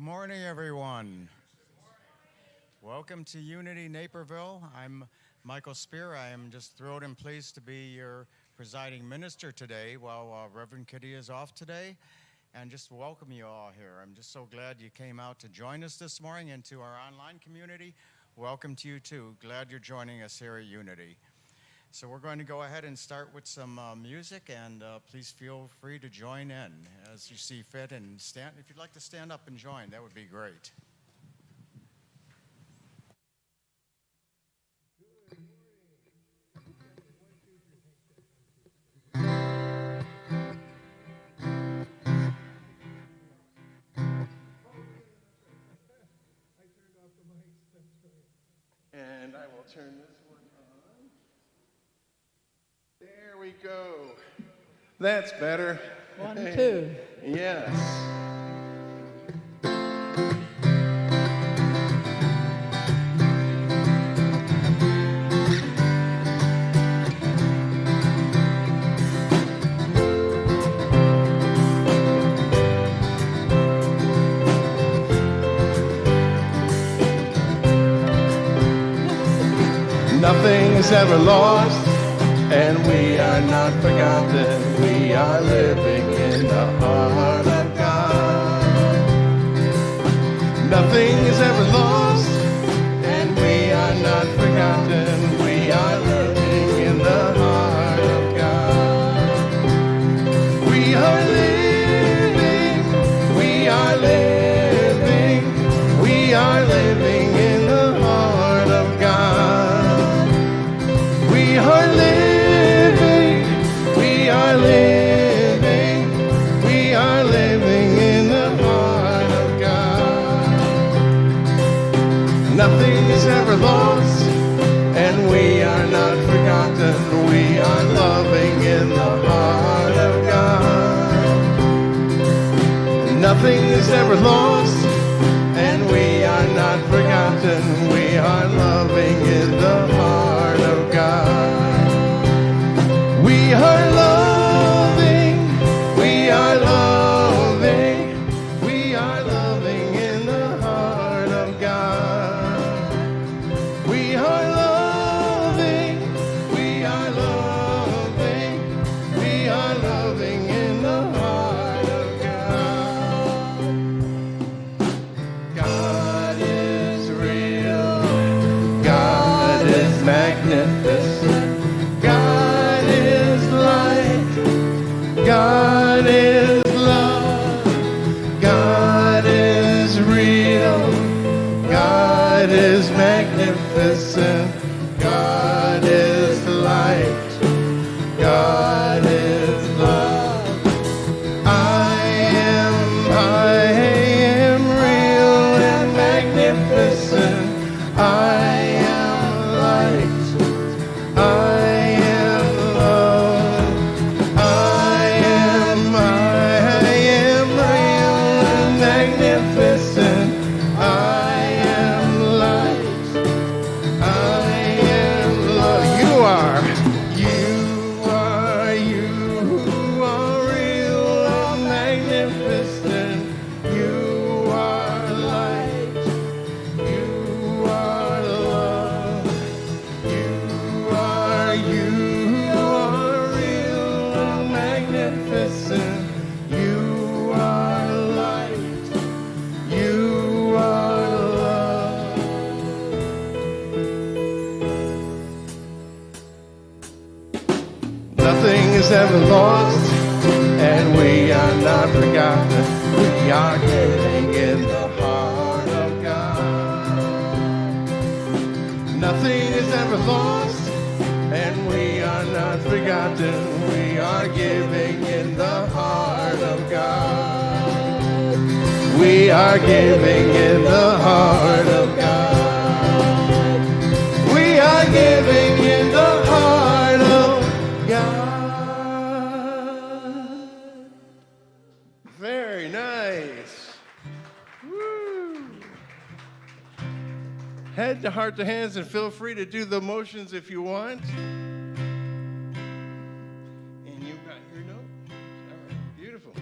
Good morning, everyone. Welcome to Unity Naperville. I'm Michael Spear. I am just thrilled and pleased to be your presiding minister today while Reverend Kitty is off today, and just welcome you all here. I'm just so glad you came out to join us this morning, and to our online community, welcome to you too. Glad you're joining us here at Unity. So we're going to go ahead and start with some music, and please feel free to join in as you see fit, and stand. If you'd like to stand up and join, that would be great. And I will turn this one on. There we go. That's better. 1, 2. Yes. Nothing is ever lost, and we are not forgotten. We are living in the heart of God. Nothing is ever lost, and we are not forgotten. We are living in the heart of God. We are living, we are living, we are living in the heart of God. We are living, we are living, we are living in the heart of God. Nothing is ever lost, and we are not forgotten. We are loving in the heart of God. Nothing is ever lost, and we are not forgotten. We are loving in the heart of God. We are loving, we are loving, we are loving in the heart of God. We are loving, we are loving, we are loving in the heart of God. God is real, God is magnificent, God is light, God is love, God is real, God is magnificent, God is light, God is love. I am real and magnificent, I am light, I am love, I am real and magnificent, I am light, I am love. You are real and magnificent, you are light, you are love. You are real and magnificent. You are light. You are love. Nothing is ever lost, and we are not forgotten. We are living in the heart of God. Nothing is ever lost, and we are not forgotten. We are giving in the heart of God. We are giving in the heart of God. We are giving in the heart of God. Very nice. Woo. Head to heart to hands, and feel free to do the motions if you want. And you got your note? All right, beautiful.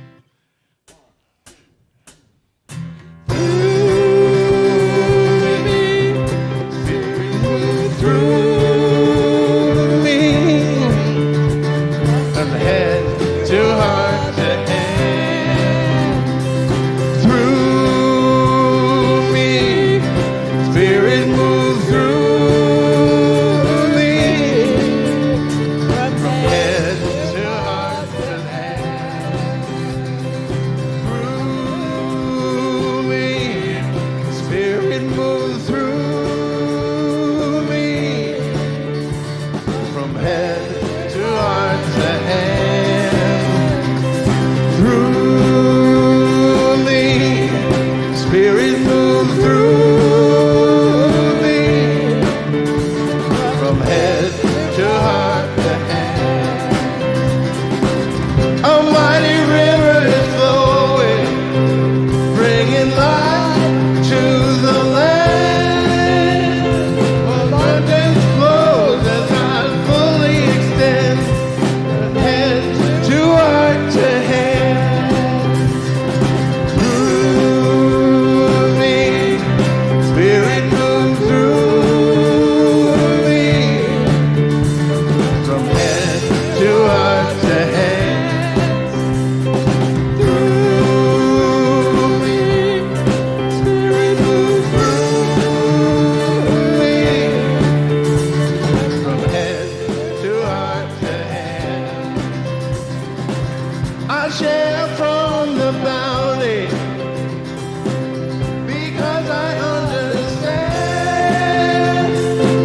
I share from the bounty, because I understand.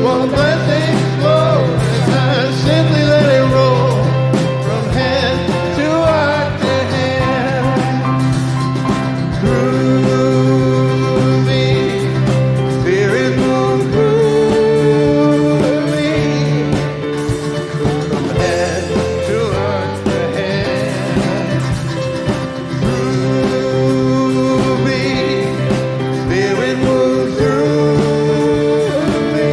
While blessings flow, I simply let it roll from head to heart to hand. Through me, Spirit move through me, from head to heart to hand. Through me, Spirit move through me,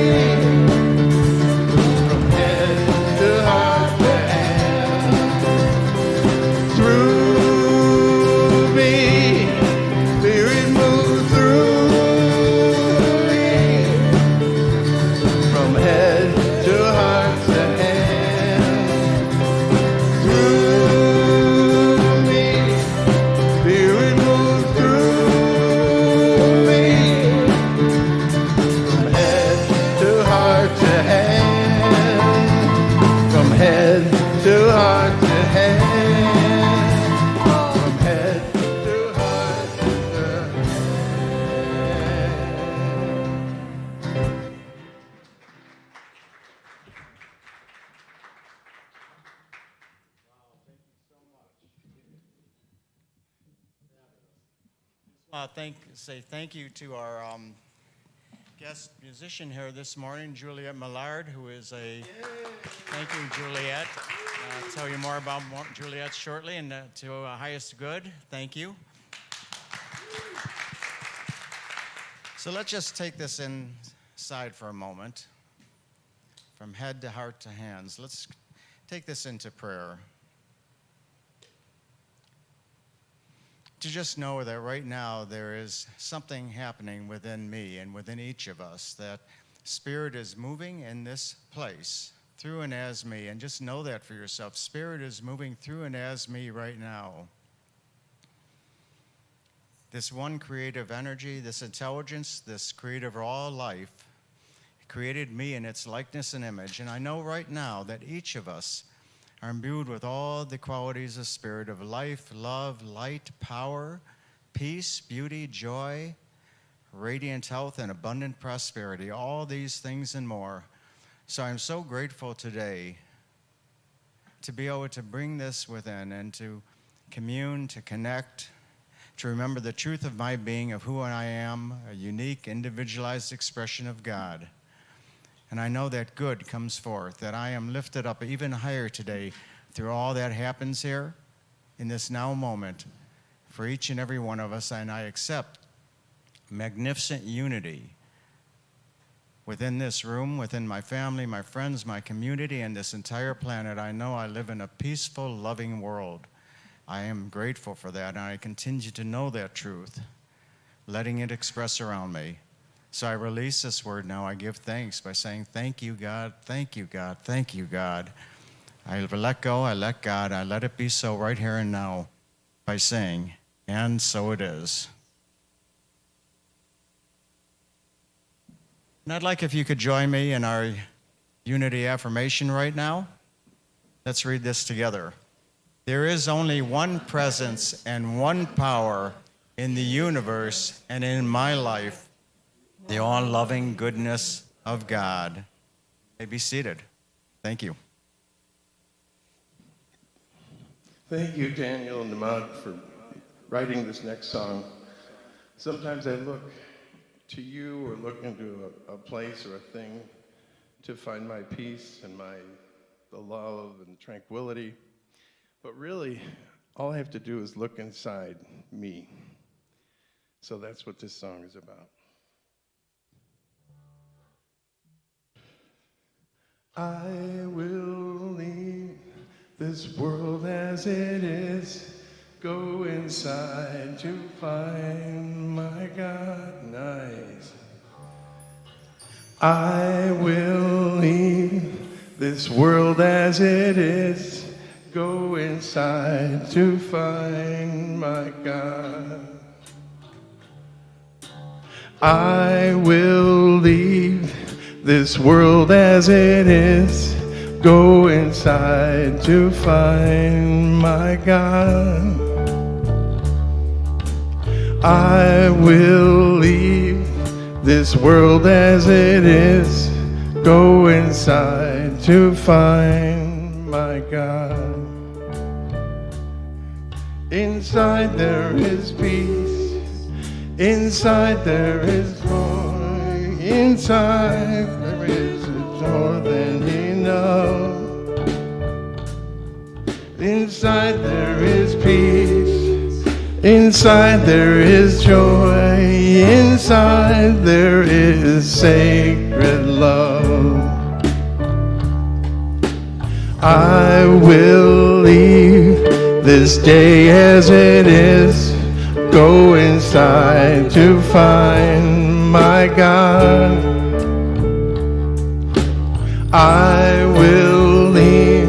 from head to heart to hand. Through me, Spirit move through me, from head to heart to hand. Through me, Spirit move through me, from head to heart to hand, from head to heart to hand, from head to heart to hand. Say thank you to our guest musician here this morning, Juliet Millard, who is a. Thank you, Juliet. I'll tell you more about Juliet shortly, and to highest good, thank you. So let's just take this inside for a moment, from head to heart to hands. Let's take this into prayer. To just know that right now there is something happening within me and within each of us, that Spirit is moving in this place through and as me, and just know that for yourself. Spirit is moving through and as me right now. This one creative energy, this intelligence, this creator of all life, created me in its likeness and image. And I know right now that each of us are imbued with all the qualities of Spirit, of life, love, light, power, peace, beauty, joy, radiant health, and abundant prosperity, all these things and more. So I'm so grateful today to be able to bring this within and to commune, to connect, to remember the truth of my being, of who I am, a unique, individualized expression of God. And I know that good comes forth, that I am lifted up even higher today through all that happens here in this now moment for each and every one of us. And I accept magnificent unity within this room, within my family, my friends, my community, and this entire planet. I know I live in a peaceful, loving world. I am grateful for that, and I continue to know that truth, letting it express around me. So I release this word now. I give thanks by saying, thank you, God, thank you, God, thank you, God. I let go, I let God, I let it be so right here and now by saying, and so it is. And I'd like if you could join me in our unity affirmation right now. Let's read this together. There is only one presence and one power in the universe and in my life, the all-loving goodness of God. You may be seated. Thank you. Thank you, Daniel and Namad, for writing this next song. Sometimes I look to you or look into a place or a thing to find my peace and the love and tranquility. But really, all I have to do is look inside me. So that's what this song is about. I will leave this world as it is, go inside to find my God. Nice. I will leave this world as it is, go inside to find my God. I will leave this world as it is, go inside to find my God. I will leave this world as it is, go inside to find my God. Inside there is peace, inside there is joy, inside there is more than enough. Inside there is peace, inside there is joy, inside there is sacred love. I will leave this day as it is, go inside to find my God. I will leave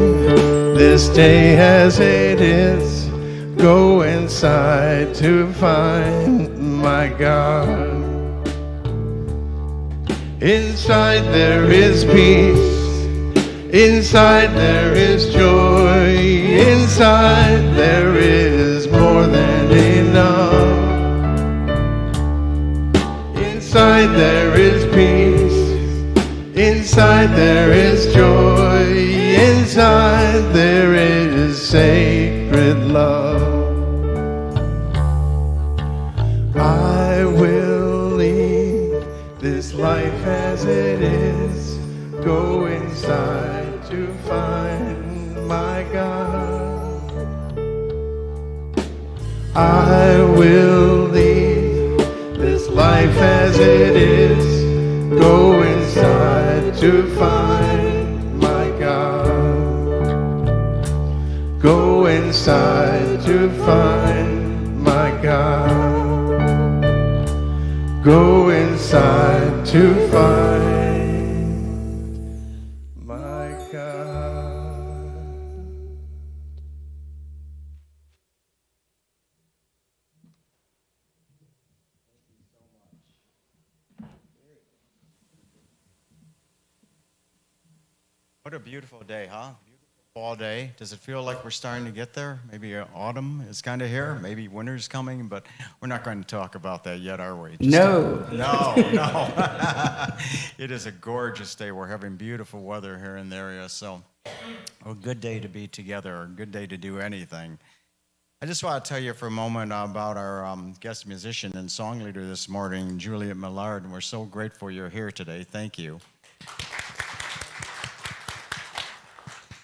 this day as it is, go inside to find my God. Inside there is peace, inside there is joy, inside there is more than enough. Inside there is peace, inside there is joy, inside there is sacred love. I will leave this life as it is, go inside to find my God. I will leave this life as it is, go inside to find my God. Go inside to find my God. Go inside to find my God. What a beautiful day, huh? Beautiful fall day. Does it feel like we're starting to get there? Maybe autumn is kind of here. Maybe winter's coming, but we're not going to talk about that yet, are we? No. No. It is a gorgeous day. We're having beautiful weather here in the area, so a good day to be together, a good day to do anything. I just want to tell you for a moment about our guest musician and song leader this morning, Juliet Millard, and we're so grateful you're here today. Thank you.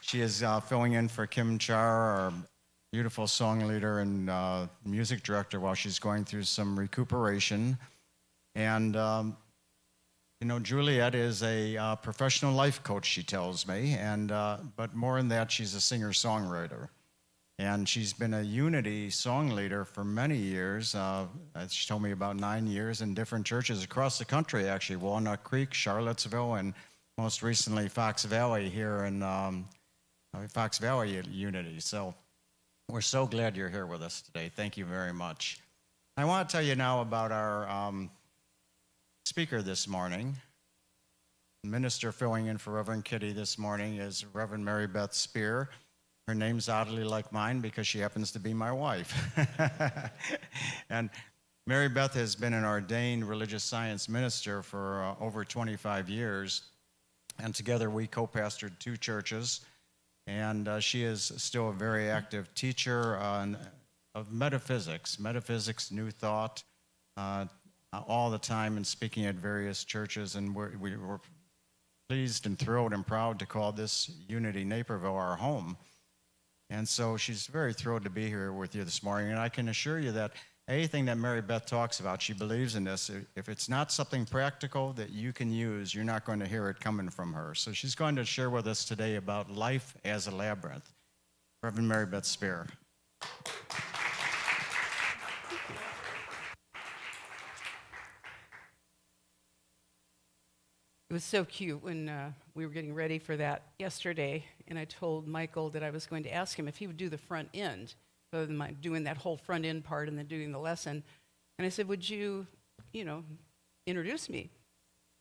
She is filling in for Kim Char, our beautiful song leader and music director, while she's going through some recuperation. And, Juliet is a professional life coach, she tells me, and but more than that, she's a singer-songwriter. And she's been a Unity song leader for many years. She told me about 9 years in different churches across the country, actually, Walnut Creek, Charlottesville, and most recently Fox Valley here in Fox Valley at Unity. So we're so glad you're here with us today. Thank you very much. I want to tell you now about our speaker this morning. Minister filling in for Reverend Kitty this morning is Reverend Mary Beth Spear. Her name's oddly like mine because she happens to be my wife. And Mary Beth has been an ordained religious science minister for over 25 years. And together we co-pastored 2 churches. And she is still a very active teacher of metaphysics, New Thought, all the time, and speaking at various churches. And we were pleased and thrilled and proud to call this Unity Naperville our home. And so she's very thrilled to be here with you this morning. And I can assure you that anything that Mary Beth talks about, she believes in this. If it's not something practical that you can use, you're not going to hear it coming from her. So she's going to share with us today about life as a labyrinth. Reverend Mary Beth Spear. It was so cute when we were getting ready for that yesterday, and I told Michael that I was going to ask him if he would do the front end, rather than my doing that whole front end part and then doing the lesson. And I said, would you, introduce me?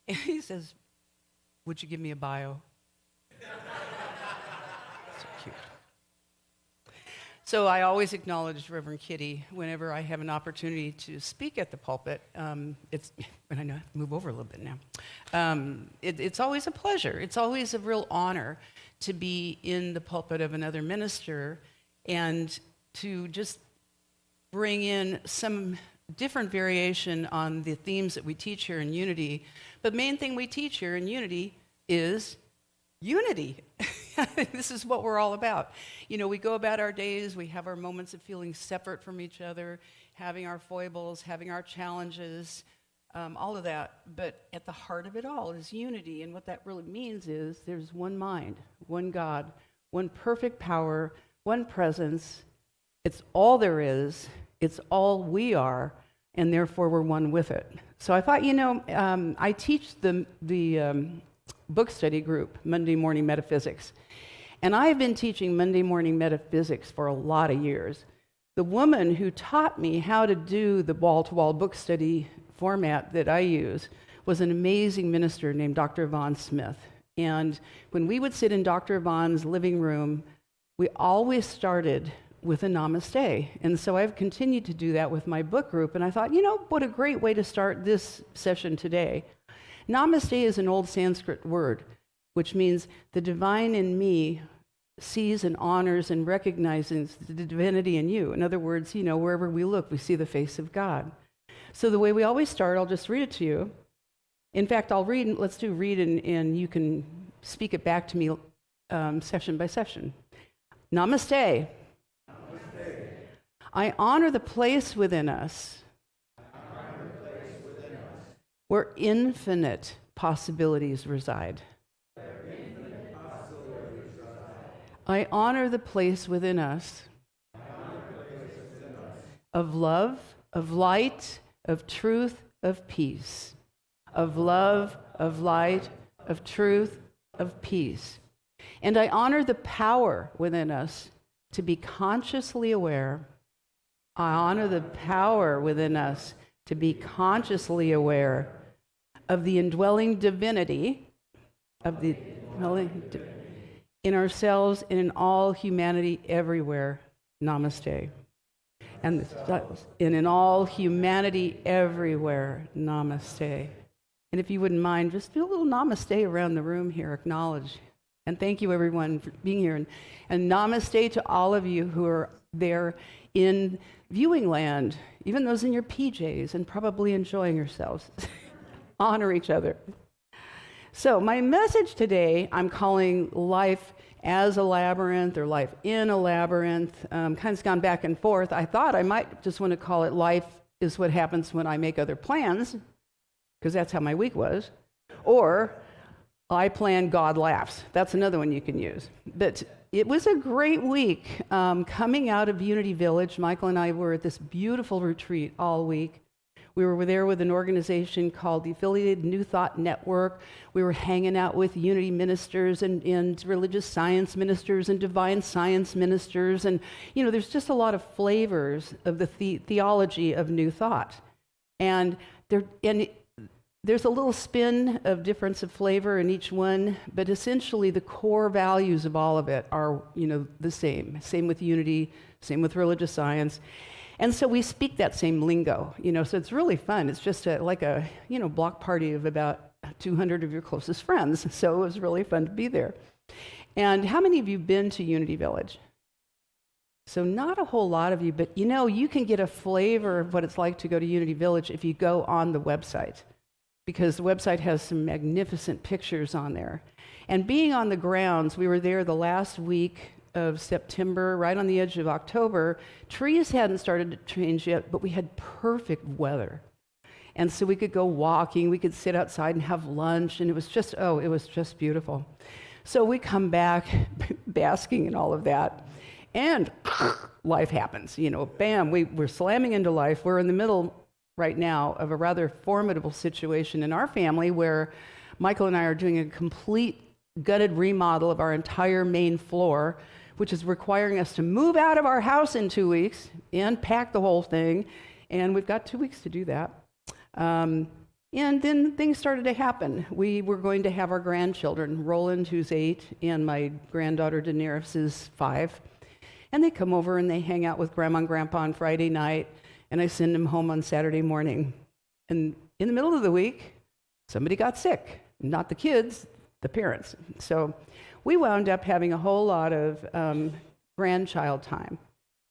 And he says, would you give me a bio? So I always acknowledge Reverend Kitty whenever I have an opportunity to speak at the pulpit. It's, and I know I have to move over a little bit now. It's always a pleasure. It's always a real honor to be in the pulpit of another minister and to just bring in some different variation on the themes that we teach here in Unity. But the main thing we teach here in Unity is unity. This is what we're all about. You know, we go about our days, we have our moments of feeling separate from each other, having our foibles, having our challenges, all of that. But at the heart of it all is unity. And what that really means is there's one mind, one God, one perfect power, one presence. It's all there is. It's all we are. And therefore, we're one with it. So I thought, you know, I teach the book study group, Monday Morning Metaphysics. And I've been teaching Monday Morning Metaphysics for a lot of years. The woman who taught me how to do the wall-to-wall book study format that I use was an amazing minister named Dr. Yvonne Smith. And when we would sit in Dr. Yvonne's living room, we always started with a namaste. And so I've continued to do that with my book group. And I thought, you know, what a great way to start this session today. Namaste is an old Sanskrit word, which means the divine in me sees and honors and recognizes the divinity in you. In other words, you know, wherever we look, we see the face of God. So the way we always start, I'll just read it to you. In fact, I'll read, let's do read and you can speak it back to me session by session. Namaste. Namaste. I honor the place within us where infinite possibilities reside. I honor the place within us of love, of light, of truth, of peace. Of love, of light, of truth, of peace. And I honor the power within us to be consciously aware. I honor the power within us to be consciously aware of the indwelling divinity in ourselves and in all humanity everywhere. Namaste. And in all humanity everywhere. Namaste. And if you wouldn't mind, just do a little namaste around the room here, acknowledge. And thank you, everyone, for being here. And namaste to all of you who are there in viewing land, even those in your PJs and probably enjoying yourselves. Honor each other. So my message today, I'm calling Life as a Labyrinth or Life in a Labyrinth. Kind of gone back and forth. I thought I might just want to call it Life is what happens when I make other plans, because that's how my week was. Or I plan, God laughs. That's another one you can use. But it was a great week coming out of Unity Village. Michael and I were at this beautiful retreat all week. We were there with an organization called the Affiliated New Thought Network. We were hanging out with Unity ministers and religious science ministers and divine science ministers. And, you know, there's just a lot of flavors of the theology of New Thought. And there's a little spin of difference of flavor in each one, but essentially the core values of all of it are, you know, the same. Same with Unity, same with religious science. And so we speak that same lingo, you know, so it's really fun. It's just like a, you know, block party of about 200 of your closest friends. So it was really fun to be there. And how many of you have been to Unity Village? So not a whole lot of you, but you know, you can get a flavor of what it's like to go to Unity Village if you go on the website, because the website has some magnificent pictures on there. And being on the grounds, we were there the last week of September, right on the edge of October. Trees hadn't started to change yet, but we had perfect weather. And so we could go walking, we could sit outside and have lunch, and it was just beautiful. So we come back basking in all of that, and life happens, you know, bam, we're slamming into life. We're in the middle right now of a rather formidable situation in our family where Michael and I are doing a complete gutted remodel of our entire main floor, which is requiring us to move out of our house in 2 weeks and pack the whole thing. And we've got 2 weeks to do that. And then things started to happen. We were going to have our grandchildren, Roland, who's 8, and my granddaughter, Daenerys, is 5. And they come over and they hang out with Grandma and Grandpa on Friday night, and I send them home on Saturday morning. And in the middle of the week, somebody got sick. Not the kids, the parents. So we wound up having a whole lot of grandchild time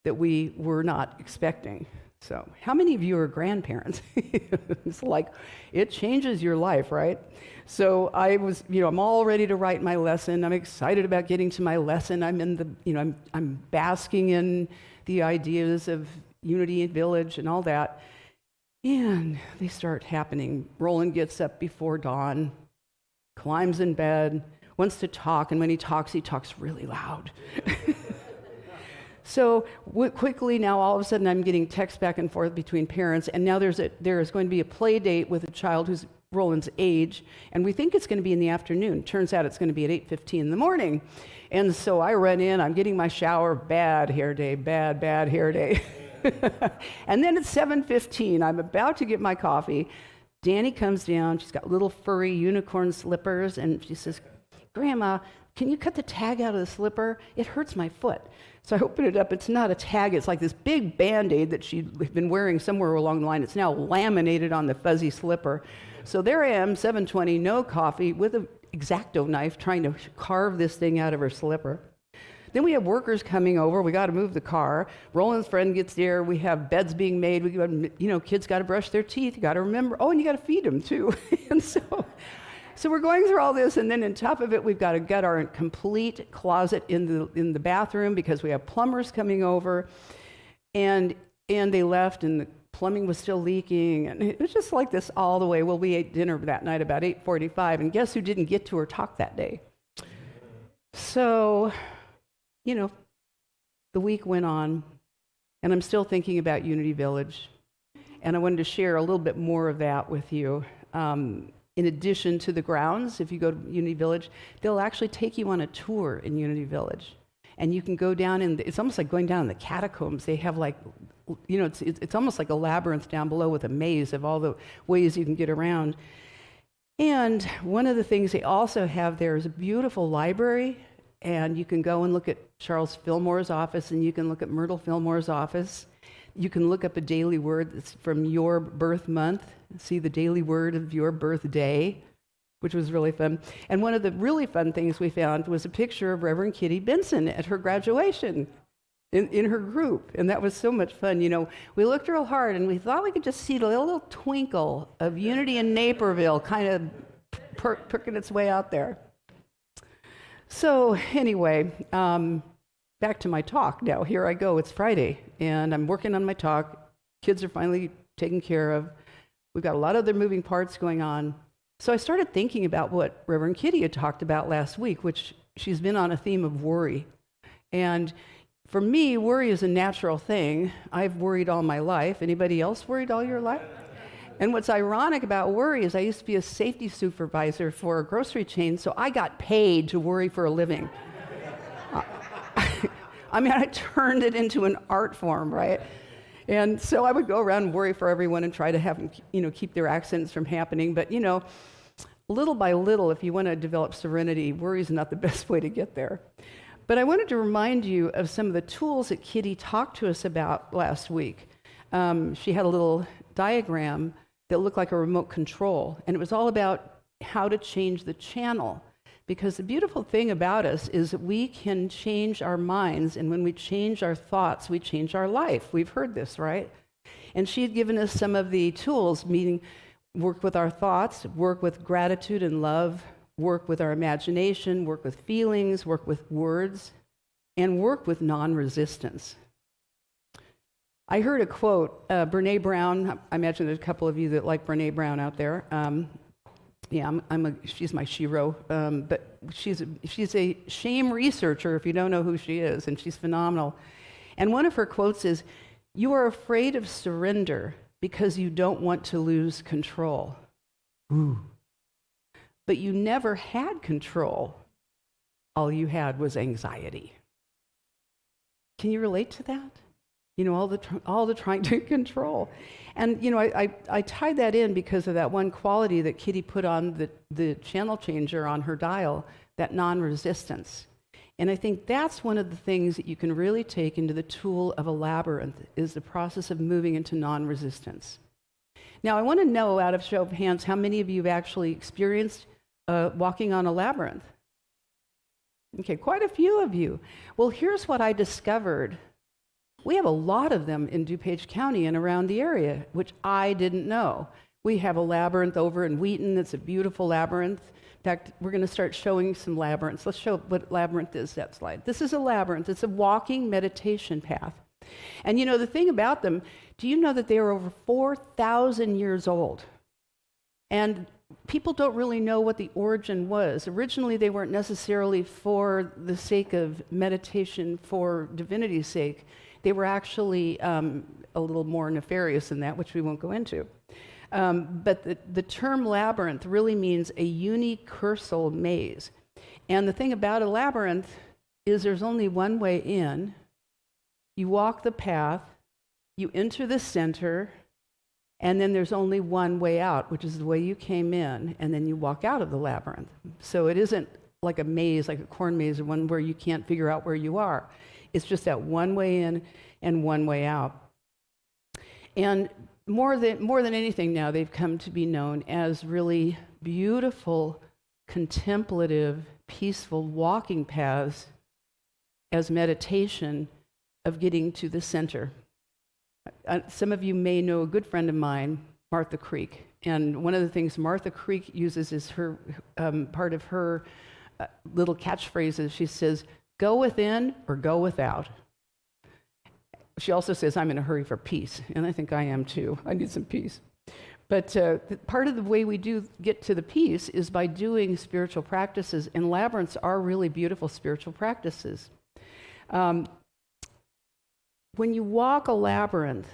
that we were not expecting. So how many of you are grandparents? It's like, it changes your life, right? So I was, I'm all ready to write my lesson. I'm excited about getting to my lesson. I'm in the, I'm basking in the ideas of Unity Village and all that. And they start happening. Roland gets up before dawn, climbs in bed, wants to talk, and when he talks really loud. So quickly now, all of a sudden, I'm getting texts back and forth between parents, and now there is going to be a play date with a child who's Roland's age, and we think it's going to be in the afternoon. Turns out it's going to be at 8:15 in the morning. And so I run in, I'm getting my shower, bad hair day, bad hair day. And then it's 7:15, I'm about to get my coffee. Danny comes down, she's got little furry unicorn slippers, and she says, "Grandma, can you cut the tag out of the slipper? It hurts my foot." So I open it up, it's not a tag, it's like this big Band-Aid that she'd been wearing somewhere along the line. It's now laminated on the fuzzy slipper. So there I am, 7:20, no coffee, with an X-Acto knife trying to carve this thing out of her slipper. Then we have workers coming over, we gotta move the car. Roland's friend gets there, we have beds being made, kids gotta brush their teeth, you gotta remember, and you gotta feed them too. And so we're going through all this, and then on top of it, we've got to get our complete closet in the bathroom because we have plumbers coming over, and they left, and the plumbing was still leaking, and it was just like this all the way. Well, we ate dinner that night about 8:45, and guess who didn't get to her talk that day? So, the week went on, and I'm still thinking about Unity Village, and I wanted to share a little bit more of that with you. In addition to the grounds, if you go to Unity Village, they'll actually take you on a tour in Unity Village. And you can go down it's almost like going down in the catacombs. They have it's almost like a labyrinth down below with a maze of all the ways you can get around. And one of the things they also have there is a beautiful library, and you can go and look at Charles Fillmore's office, and you can look at Myrtle Fillmore's office. You can look up a daily word that's from your birth month, see the daily word of your birthday, which was really fun. And one of the really fun things we found was a picture of Reverend Kitty Benson at her graduation in her group. And that was so much fun. We looked real hard and we thought we could just see the little twinkle of Unity in Naperville kind of perking its way out there. So anyway, back to my talk now. Here I go. It's Friday, and I'm working on my talk. Kids are finally taken care of. We've got a lot of other moving parts going on. So I started thinking about what Reverend Kitty had talked about last week, which she's been on a theme of worry. And for me, worry is a natural thing. I've worried all my life. Anybody else worried all your life? And what's ironic about worry is I used to be a safety supervisor for a grocery chain, so I got paid to worry for a living. I turned it into an art form, right? And so I would go around and worry for everyone and try to have them, keep their accidents from happening. But, little by little, if you want to develop serenity, worry is not the best way to get there. But I wanted to remind you of some of the tools that Kitty talked to us about last week. She had a little diagram that looked like a remote control, and it was all about how to change the channel. Because the beautiful thing about us is that we can change our minds, and when we change our thoughts, we change our life. We've heard this, right? And she had given us some of the tools, meaning work with our thoughts, work with gratitude and love, work with our imagination, work with feelings, work with words, and work with non-resistance. I heard a quote, Brene Brown. I imagine there's a couple of you that like Brene Brown out there. She's my shero, but she's a shame researcher if you don't know who she is, and she's phenomenal. And one of her quotes is, "You are afraid of surrender because you don't want to lose control. Ooh. But you never had control. All you had was anxiety." Can you relate to that? All the trying to control. And, I tied that in because of that one quality that Kitty put on the channel changer on her dial, that non-resistance. And I think that's one of the things that you can really take into the tool of a labyrinth, is the process of moving into non-resistance. Now, I want to know, out of show of hands, how many of you have actually experienced walking on a labyrinth? Okay, quite a few of you. Well, here's what I discovered. We have a lot of them in DuPage County and around the area, which I didn't know. We have a labyrinth over in Wheaton. It's a beautiful labyrinth. In fact, we're going to start showing some labyrinths. Let's show what labyrinth is, that slide. This is a labyrinth. It's a walking meditation path. And you know, the thing about them, do you know that they are over 4,000 years old? And people don't really know what the origin was. Originally, they weren't necessarily for the sake of meditation for divinity's sake. They were actually a little more nefarious than that, which we won't go into. But the term labyrinth really means a unicursal maze. And the thing about a labyrinth is there's only one way in. You walk the path, you enter the center, and then there's only one way out, which is the way you came in, and then you walk out of the labyrinth. So it isn't like a maze, like a corn maze, or one where you can't figure out where you are. It's just that one way in and one way out. And more than anything now, they've come to be known as really beautiful, contemplative, peaceful walking paths as meditation of getting to the center. Some of you may know a good friend of mine, Martha Creek. And one of the things Martha Creek uses is her part of her little catchphrases. She says, "Go within or go without." She also says, "I'm in a hurry for peace." And I think I am too. I need some peace. But part of the way we do get to the peace is by doing spiritual practices. And labyrinths are really beautiful spiritual practices. When you walk a labyrinth,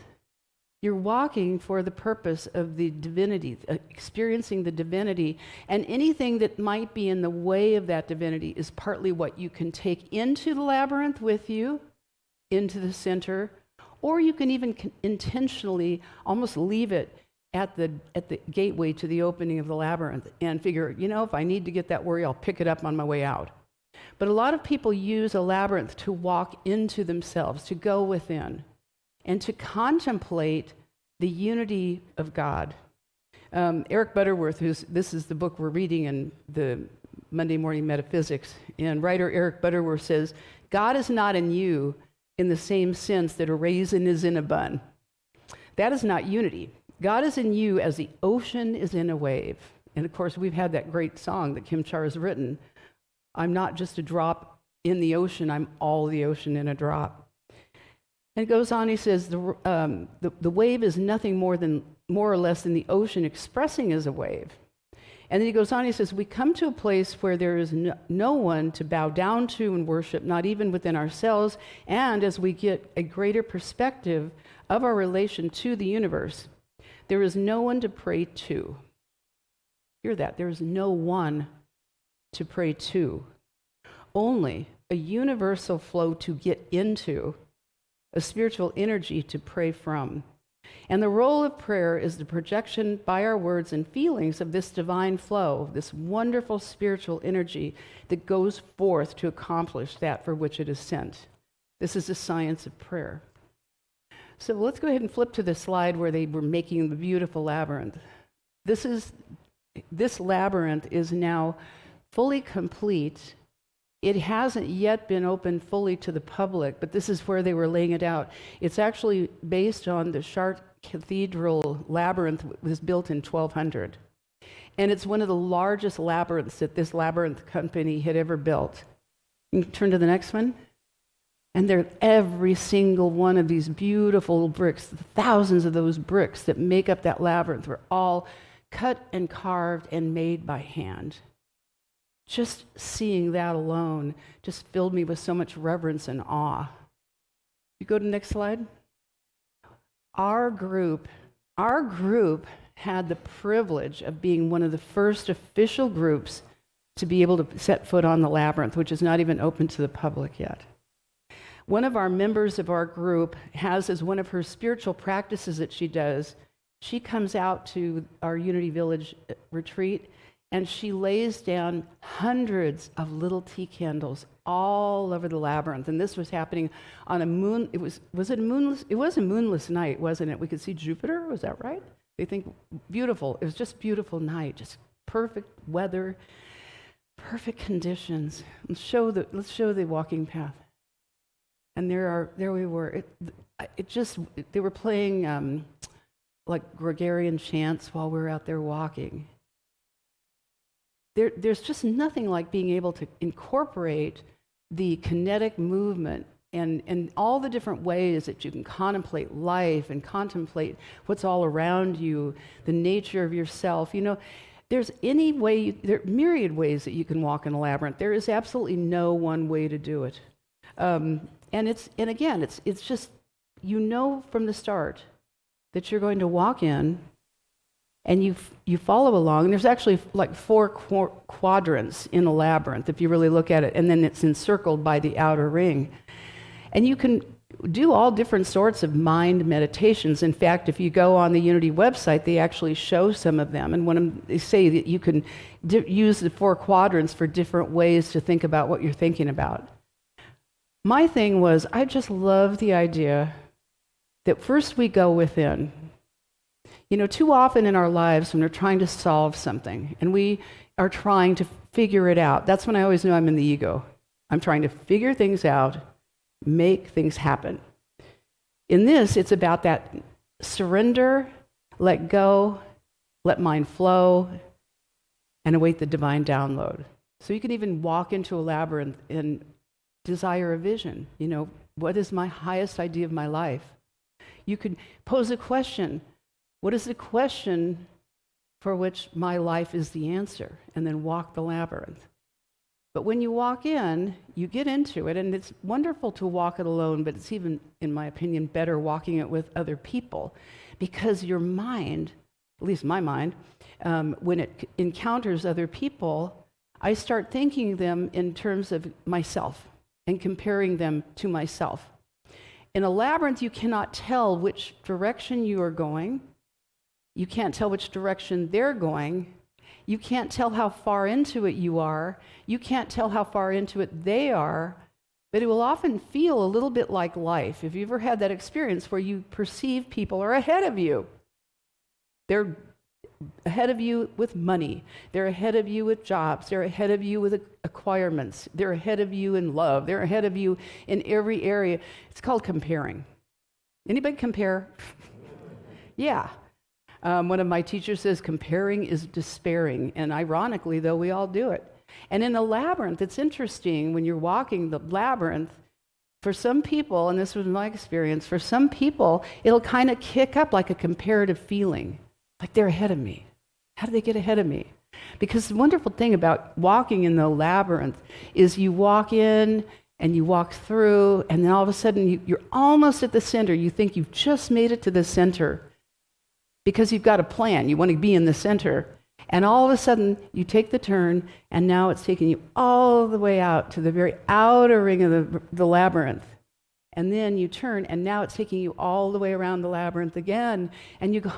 you're walking for the purpose of the divinity, experiencing the divinity, and anything that might be in the way of that divinity is partly what you can take into the labyrinth with you, into the center, or you can even intentionally almost leave it at the gateway to the opening of the labyrinth and figure, you know, if I need to get that worry, I'll pick it up on my way out. But a lot of people use a labyrinth to walk into themselves, to go within, and to contemplate the unity of God. Eric Butterworth, this is the book we're reading in the Monday Morning Metaphysics, and writer Eric Butterworth says, God is not in you in the same sense that a raisin is in a bun. That is not unity. God is in you as the ocean is in a wave. And of course, we've had that great song that Kim Char has written, I'm not just a drop in the ocean, I'm all the ocean in a drop. And it goes on, he says, the wave is nothing more or less than the ocean expressing as a wave. And then he goes on, he says, we come to a place where there is no one to bow down to and worship, not even within ourselves, and as we get a greater perspective of our relation to the universe, there is no one to pray to. Hear that, there is no one to pray to, only a universal flow to get into, a spiritual energy to pray from. And the role of prayer is the projection by our words and feelings of this divine flow, this wonderful spiritual energy that goes forth to accomplish that for which it is sent. This is the science of prayer. So let's go ahead and flip to the slide where they were making the beautiful labyrinth. This labyrinth is now fully complete. It hasn't yet been opened fully to the public, but this is where they were laying it out. It's actually based on the Chartres Cathedral labyrinth that was built in 1200. And it's one of the largest labyrinths that this labyrinth company had ever built. You can turn to the next one. And every single one of these beautiful bricks, thousands of those bricks that make up that labyrinth were all cut and carved and made by hand. Just seeing that alone just filled me with so much reverence and awe. You go to the next slide. Our group had the privilege of being one of the first official groups to be able to set foot on the labyrinth, which is not even open to the public yet. One of our members of our group has as one of her spiritual practices that she does, she comes out to our Unity Village retreat and she lays down hundreds of little tea candles all over the labyrinth. And this was happening on a moon. Was it a moonless? It was a moonless night, wasn't it? We could see Jupiter. Was that right? They think beautiful. It was just beautiful night, just perfect weather, perfect conditions. Let's show the walking path. And there we were. They were playing like Gregorian chants while we were out there walking. There's just nothing like being able to incorporate the kinetic movement and all the different ways that you can contemplate life and contemplate what's all around you, the nature of yourself. There's there are myriad ways that you can walk in a labyrinth. There is absolutely no one way to do it. And again, it's just, from the start that you're going to walk in and you follow along. And there's actually like 4 quadrants in a labyrinth, if you really look at it, and then it's encircled by the outer ring. And you can do all different sorts of mind meditations. In fact, if you go on the Unity website, they actually show some of them. And they say that you can use the 4 quadrants for different ways to think about what you're thinking about. My thing was, I just love the idea that first we go within. Too often in our lives when we're trying to solve something and we are trying to figure it out, that's when I always know I'm in the ego. I'm trying to figure things out, make things happen. In this, it's about that surrender, let go, let mind flow, and await the divine download. So you can even walk into a labyrinth and desire a vision. What is my highest idea of my life? You could pose a question. What is the question for which my life is the answer? And then walk the labyrinth. But when you walk in, you get into it, and it's wonderful to walk it alone, but it's even, in my opinion, better walking it with other people, because your mind, at least my mind, when it encounters other people, I start thinking them in terms of myself and comparing them to myself. In a labyrinth, you cannot tell which direction you are going. You can't tell which direction they're going. You can't tell how far into it you are. You can't tell how far into it they are. But it will often feel a little bit like life. Have you ever had that experience where you perceive people are ahead of you? They're ahead of you with money. They're ahead of you with jobs. They're ahead of you with acquirements. They're ahead of you in love. They're ahead of you in every area. It's called comparing. Anybody compare? Yeah. One of my teachers says comparing is despairing. And ironically, though, we all do it. And in the labyrinth, it's interesting when you're walking the labyrinth, for some people, and this was my experience, for some people, it'll kind of kick up like a comparative feeling. Like they're ahead of me. How do they get ahead of me? Because the wonderful thing about walking in the labyrinth is you walk in and you walk through, and then all of a sudden you're almost at the center. You think you've just made it to the center because you've got a plan. You want to be in the center. And all of a sudden you take the turn, and now it's taking you all the way out to the very outer ring of the labyrinth. And then you turn, and now it's taking you all the way around the labyrinth again. And you go,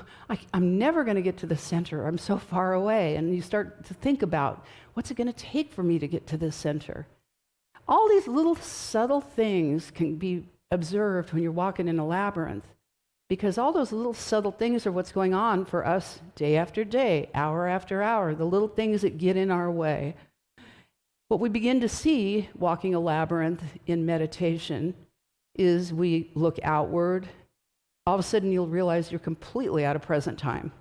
I'm never going to get to the center. I'm so far away. And you start to think about, what's it going to take for me to get to the center? All these little subtle things can be observed when you're walking in a labyrinth, because all those little subtle things are what's going on for us day after day, hour after hour, the little things that get in our way. What we begin to see walking a labyrinth in meditation is we look outward. All of a sudden you'll realize you're completely out of present time.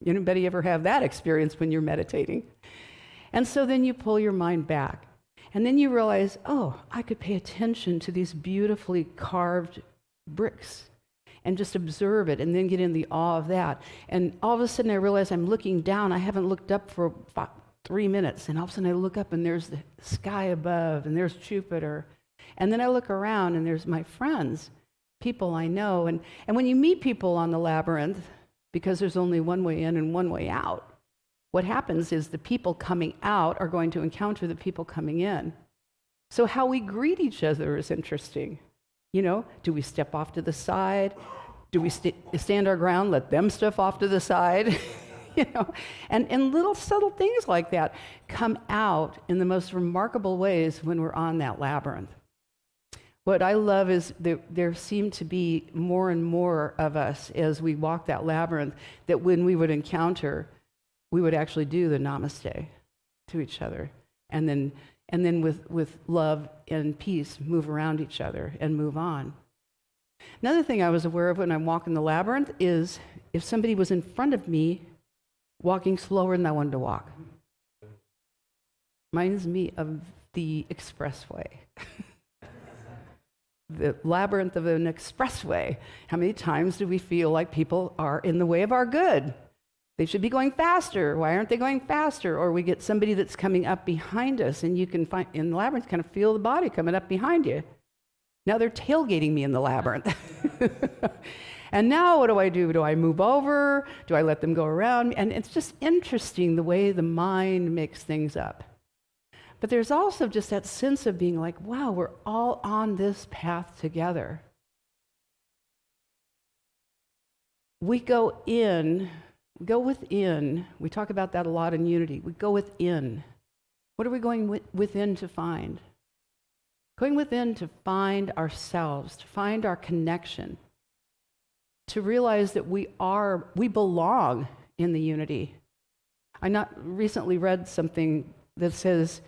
Anybody ever have that experience when you're meditating? And so then you pull your mind back. And then you realize, oh, I could pay attention to these beautifully carved bricks and just observe it, and then get in the awe of that. And all of a sudden I realize I'm looking down. I haven't looked up for about 3 minutes. And all of a sudden I look up, and there's the sky above, and there's Jupiter. And then I look around, and there's my friends, people I know. And when you meet people on the labyrinth, because there's only one way in and one way out, what happens is the people coming out are going to encounter the people coming in. So how we greet each other is interesting. Do we step off to the side? Do we stand our ground, let them step off to the side? you know, and little subtle things like that come out in the most remarkable ways when we're on that labyrinth. What I love is there seem to be more and more of us as we walk that labyrinth, that when we would encounter, we would actually do the namaste to each other, and then with love and peace move around each other and move on. Another thing I was aware of when I'm walking the labyrinth is if somebody was in front of me walking slower than I wanted to walk. Reminds me of the expressway. The labyrinth of an expressway. How many times do we feel like people are in the way of our good? They should be going faster. Why aren't they going faster? Or we get somebody that's coming up behind us, and you can find in the labyrinth, kind of feel the body coming up behind you. Now they're tailgating me in the labyrinth. And now what do? Do I move over? Do I let them go around? And it's just interesting the way the mind makes things up. But there's also just that sense of being like, wow, we're all on this path together. We go within. We talk about that a lot in unity. We go within. What are we going within to find? Going within to find ourselves, to find our connection, to realize that we belong in the unity. I recently read something that says,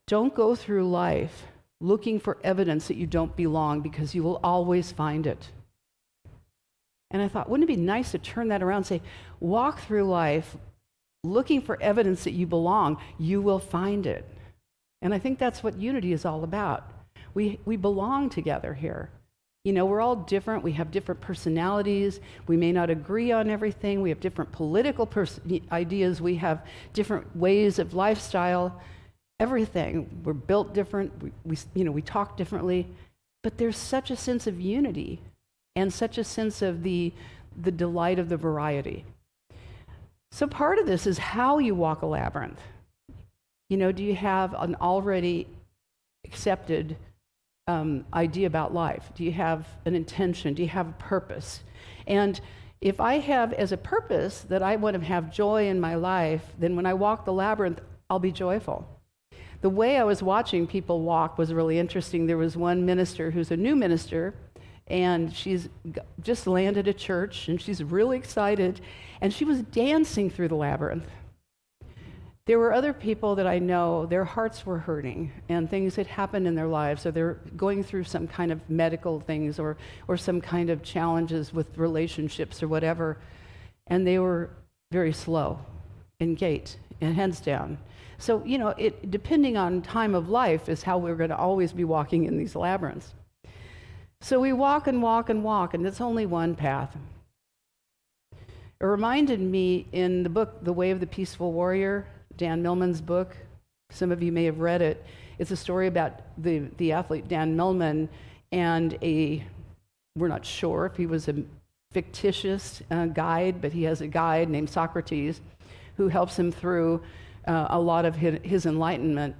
don't go through life looking for evidence that you don't belong, because you will always find it. And I thought, wouldn't it be nice to turn that around and say, walk through life looking for evidence that you belong, you will find it. And I think that's what unity is all about. We belong together here. You know, we're all different. We have different personalities. We may not agree on everything. We have different political ideas. We have different ways of lifestyle. Everything. We're built different. We talk differently. But there's such a sense of unity and such a sense of the delight of the variety. So part of this is how you walk a labyrinth. You know, do you have an already accepted idea about life? Do you have an intention? Do you have a purpose? And if I have as a purpose that I want to have joy in my life, then when I walk the labyrinth, I'll be joyful. The way I was watching people walk was really interesting. There was one minister who's a new minister, and she's just landed a church, and she's really excited, and she was dancing through the labyrinth. There were other people that I know, their hearts were hurting, and things had happened in their lives, or they're going through some kind of medical things, or some kind of challenges with relationships or whatever, and they were very slow in gait and heads down. So, you know, it depending on time of life is how we're going to always be walking in these labyrinths. So we walk and walk and walk, and it's only one path. It reminded me in the book, The Way of the Peaceful Warrior, Dan Millman's book. Some of you may have read it. It's a story about the athlete Dan Millman and we're not sure if he was a fictitious guide, but he has a guide named Socrates who helps him through a lot of his enlightenment.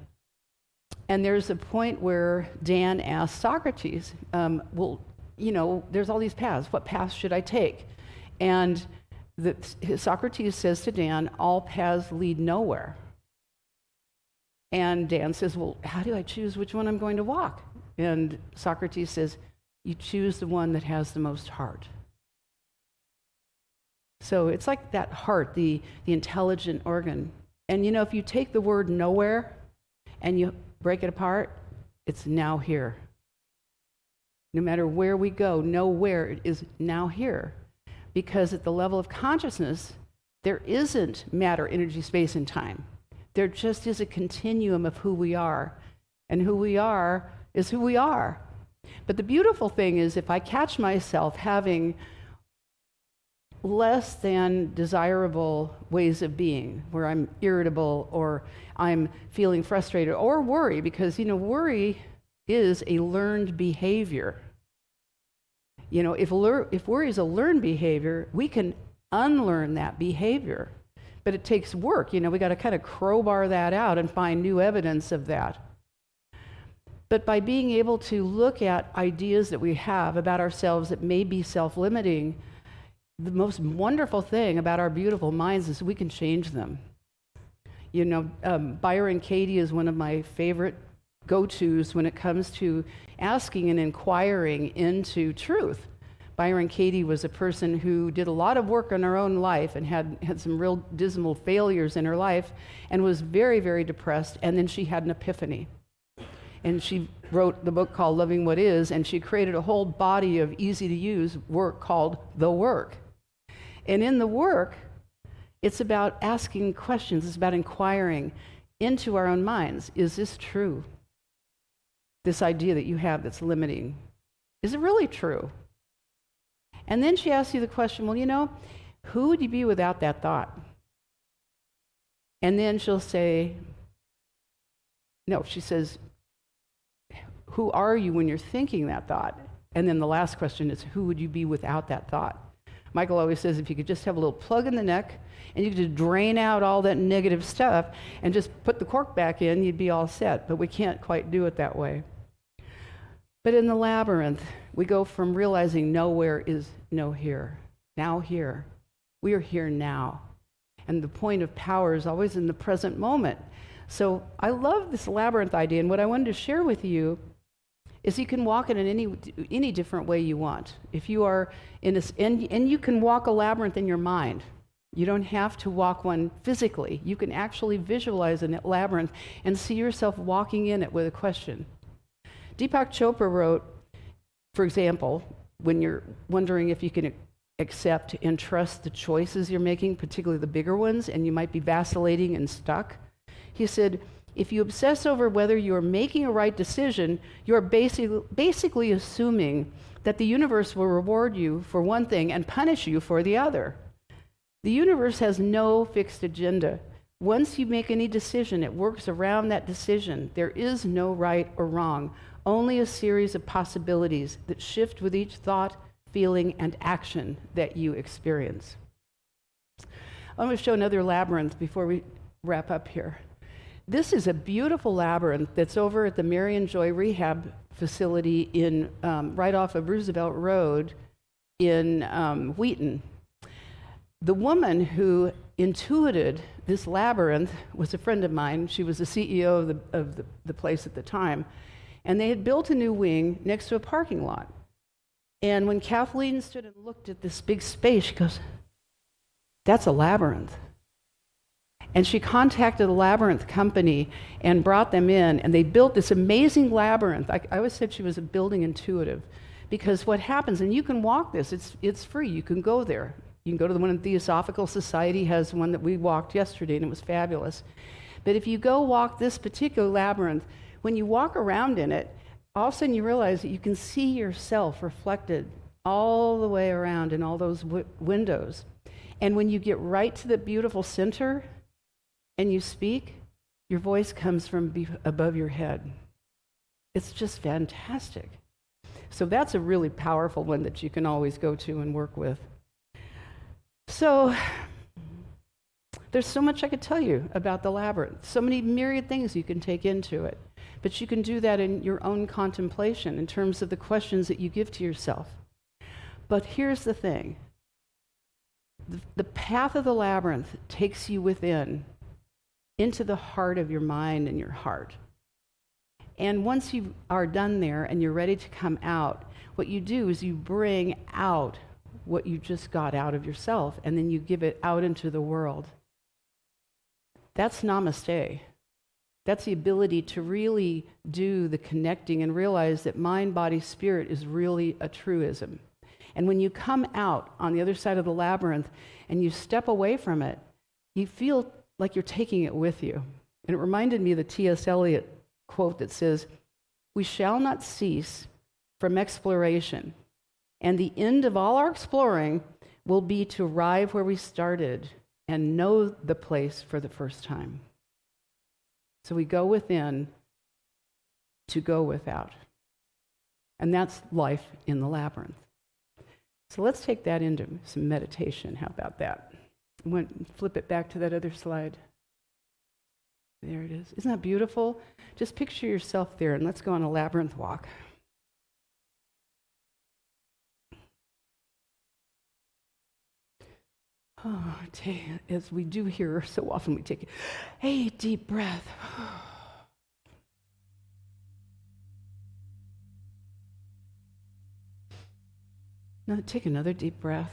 And there's a point where Dan asks Socrates, well, you know, there's all these paths. What path should I take? And Socrates says to Dan, all paths lead nowhere. And Dan says, well, how do I choose which one I'm going to walk? And Socrates says, you choose the one that has the most heart. So it's like that heart, the intelligent organ. And you know, if you take the word nowhere and you break it apart, it's now here. No matter where we go, nowhere, it is now here. Because at the level of consciousness, there isn't matter, energy, space, and time. There just is a continuum of who we are. And who we are is who we are. But the beautiful thing is, if I catch myself having less than desirable ways of being, where I'm irritable or I'm feeling frustrated or worry, because, you know, worry is a learned behavior. You know, if worry is a learned behavior, we can unlearn that behavior. But it takes work. You know, we got to kind of crowbar that out and find new evidence of that. But by being able to look at ideas that we have about ourselves that may be self-limiting, the most wonderful thing about our beautiful minds is we can change them. You know, Byron Katie is one of my favorite go-tos when it comes to asking and inquiring into truth. Byron Katie was a person who did a lot of work in her own life and had some real dismal failures in her life and was very, very depressed, and then she had an epiphany. And she wrote the book called Loving What Is, and she created a whole body of easy-to-use work called The Work. And in the work, it's about asking questions. It's about inquiring into our own minds. Is this true? This idea that you have that's limiting. Is it really true? And then she asks you the question, well, you know, who would you be without that thought? And then she'll say, no, she says, who are you when you're thinking that thought? And then the last question is, who would you be without that thought? Michael always says if you could just have a little plug in the neck and you could just drain out all that negative stuff and just put the cork back in, you'd be all set. But we can't quite do it that way. But in the labyrinth, we go from realizing nowhere is no here. Now here. We are here now. And the point of power is always in the present moment. So I love this labyrinth idea, and what I wanted to share with you is you can walk it in any different way you want. If you are in and you can walk a labyrinth in your mind. You don't have to walk one physically. You can actually visualize a labyrinth and see yourself walking in it with a question. Deepak Chopra wrote, for example, when you're wondering if you can accept and trust the choices you're making, particularly the bigger ones, and you might be vacillating and stuck, he said, if you obsess over whether you're making a right decision, you're basically assuming that the universe will reward you for one thing and punish you for the other. The universe has no fixed agenda. Once you make any decision, it works around that decision. There is no right or wrong, only a series of possibilities that shift with each thought, feeling, and action that you experience. I'm going to show another labyrinth before we wrap up here. This is a beautiful labyrinth that's over at the Marion Joy Rehab Facility in right off of Roosevelt Road in Wheaton. The woman who intuited this labyrinth was a friend of mine. She was the CEO of the place at the time. And they had built a new wing next to a parking lot. And when Kathleen stood and looked at this big space, she goes, that's a labyrinth. And she contacted the labyrinth company and brought them in, and they built this amazing labyrinth. I always said she was a building intuitive, because what happens, and you can walk this, it's free, you can go there. You can go to the one in Theosophical Society, has one that we walked yesterday, and it was fabulous. But if you go walk this particular labyrinth, when you walk around in it, all of a sudden you realize that you can see yourself reflected all the way around in all those windows. And when you get right to the beautiful center and you speak, your voice comes from above your head. It's just fantastic. So that's a really powerful one that you can always go to and work with. So there's so much I could tell you about the labyrinth, so many myriad things you can take into it. But you can do that in your own contemplation in terms of the questions that you give to yourself. But here's the thing. The path of the labyrinth takes you within, into the heart of your mind and your heart. And once you are done there and you're ready to come out, what you do is you bring out what you just got out of yourself, and then you give it out into the world. That's namaste. That's the ability to really do the connecting and realize that mind, body, spirit is really a truism. And when you come out on the other side of the labyrinth and you step away from it, you feel like you're taking it with you. And it reminded me of the T.S. Eliot quote that says, "We shall not cease from exploration, and the end of all our exploring will be to arrive where we started and know the place for the first time." So we go within to go without. And that's life in the labyrinth. So let's take that into some meditation. How about that? Flip it back to that other slide. There it is. Isn't that beautiful? Just picture yourself there, and let's go on a labyrinth walk. As we do here so often, we take a deep breath. Now take another deep breath.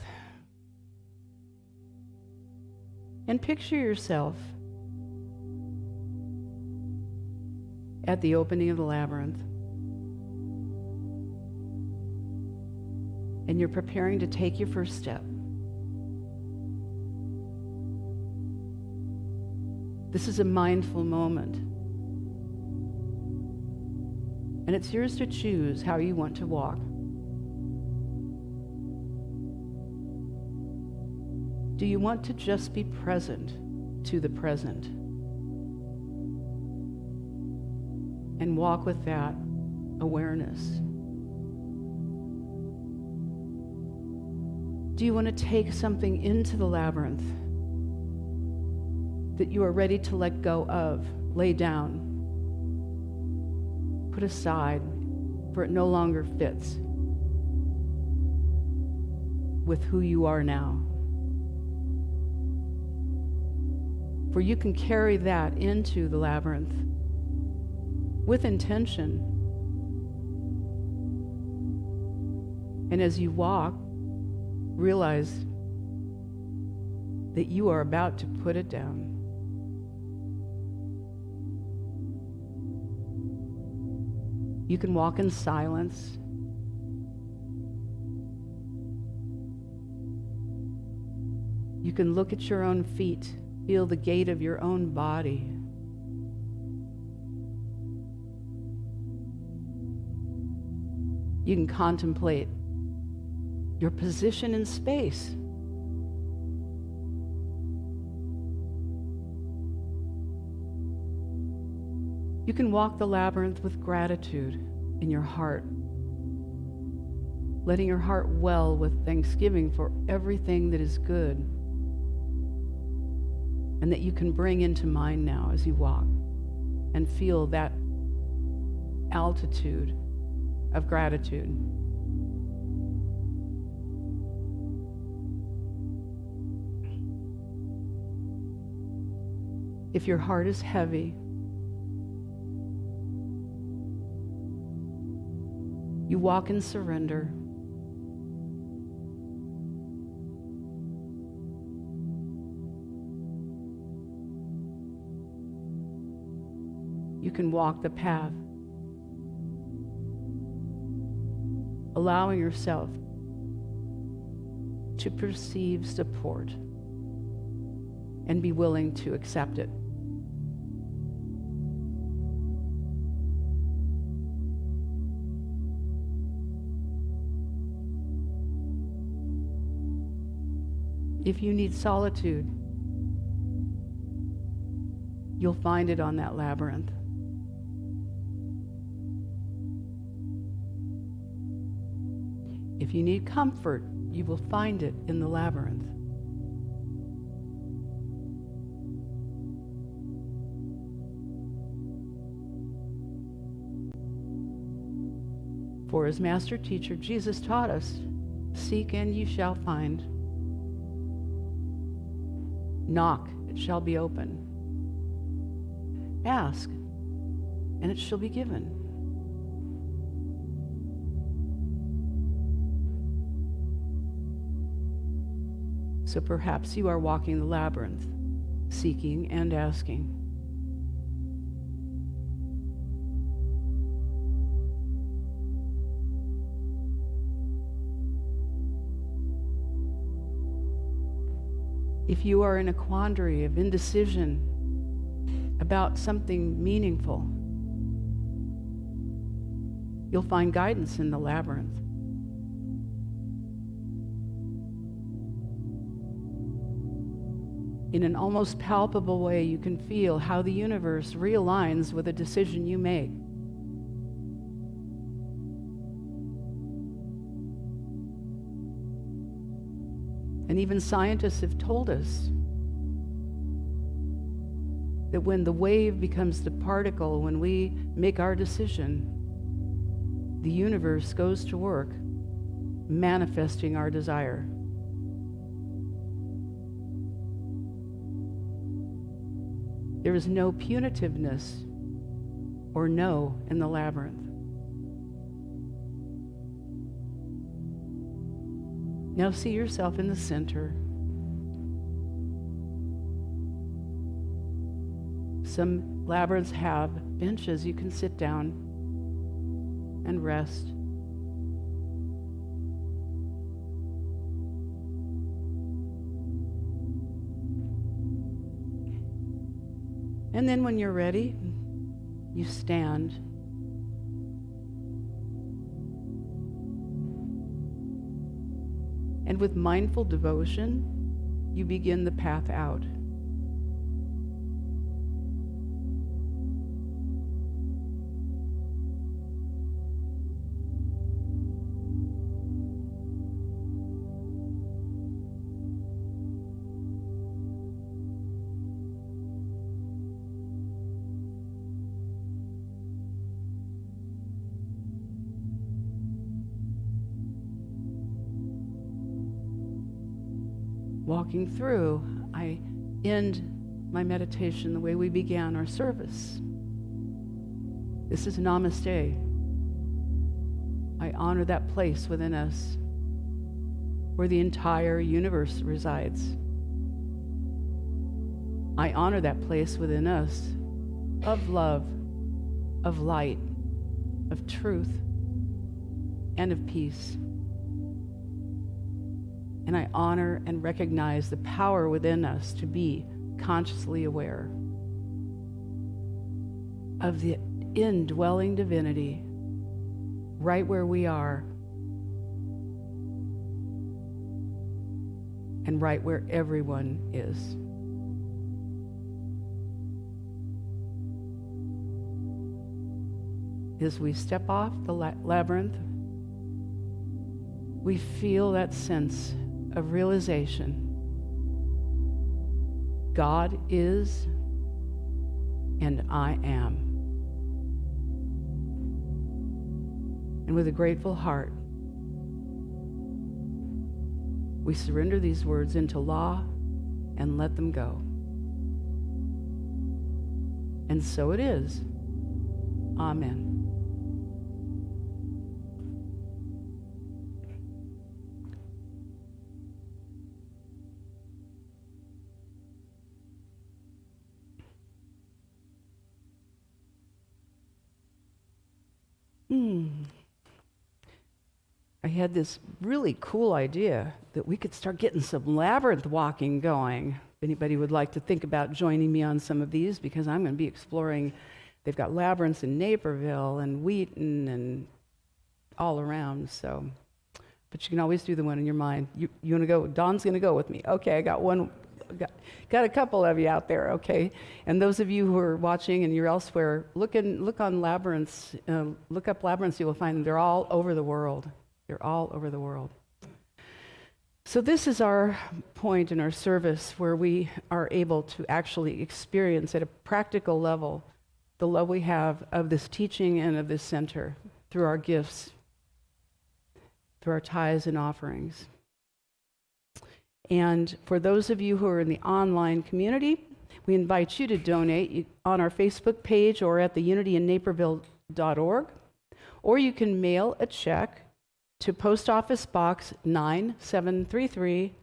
And picture yourself at the opening of the labyrinth. And you're preparing to take your first step. This is a mindful moment. And it's yours to choose how you want to walk. Do you want to just be present to the present and walk with that awareness? Do you want to take something into the labyrinth that you are ready to let go of, lay down, put aside, for it no longer fits with who you are now? For you can carry that into the labyrinth with intention. And as you walk, realize that you are about to put it down. You can walk in silence. You can look at your own feet. Feel the gait of your own body. You can contemplate your position in space. You can walk the labyrinth with gratitude in your heart, letting your heart well with thanksgiving for everything that is good and that you can bring into mind now as you walk, and feel that altitude of gratitude. If your heart is heavy, you walk in surrender. You can walk the path, allowing yourself to perceive support and be willing to accept it. If you need solitude, you'll find it on that labyrinth. If you need comfort, you will find it in the labyrinth. For as Master Teacher Jesus taught us, seek and you shall find. Knock, it shall be open. Ask, and it shall be given. So perhaps you are walking the labyrinth, seeking and asking. If you are in a quandary of indecision about something meaningful, you'll find guidance in the labyrinth. In an almost palpable way, you can feel how the universe realigns with a decision you make. And even scientists have told us that when the wave becomes the particle, when we make our decision, the universe goes to work manifesting our desire. There is no punitiveness or no in the labyrinth. Now see yourself in the center. Some labyrinths have benches you can sit down and rest. And then when you're ready, you stand. And with mindful devotion, you begin the path out. Walking through, I end my meditation the way we began our service. This is Namaste. I honor that place within us where the entire universe resides. I honor that place within us of love, of light, of truth, and of peace. And I honor and recognize the power within us to be consciously aware of the indwelling divinity right where we are and right where everyone is. As we step off the labyrinth, we feel that sense of realization. God is, and I am. And with a grateful heart, we surrender these words into law and let them go. And so it is. Amen. I had this really cool idea that we could start getting some labyrinth walking going. If anybody would like to think about joining me on some of these, because I'm going to be exploring. They've got labyrinths in Naperville and Wheaton and all around. So, but you can always do the one in your mind. You want to go? Dawn's going to go with me. Okay, I got one. Got a couple of you out there, okay? And those of you who are watching and you're elsewhere, look on labyrinths. Look up labyrinths. You will find them. They're all over the world. They're all over the world. So this is our point in our service where we are able to actually experience at a practical level the love we have of this teaching and of this center through our gifts, through our tithes and offerings. And for those of you who are in the online community, we invite you to donate on our Facebook page or at the unityinnaperville.org, or you can mail a check to Post Office Box 9733,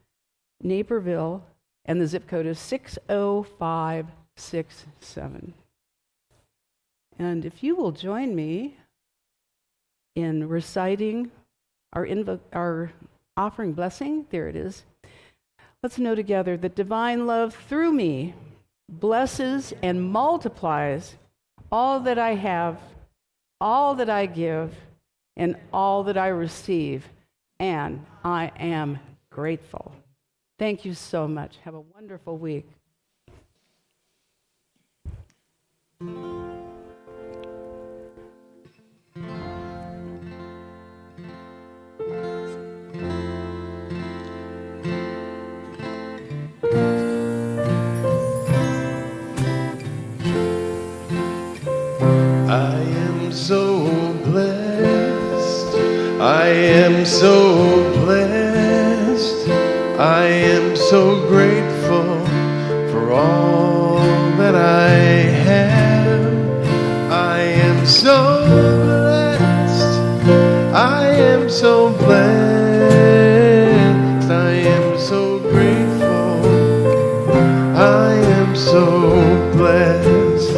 Naperville, and the zip code is 60567. And if you will join me in reciting our offering blessing, there it is. Let's know together that divine love through me blesses and multiplies all that I have, all that I give, and all that I receive, and I am grateful. Thank you so much. Have a wonderful week. I am so blessed. I am so blessed. I am so grateful for all that I so grateful. I am so blessed.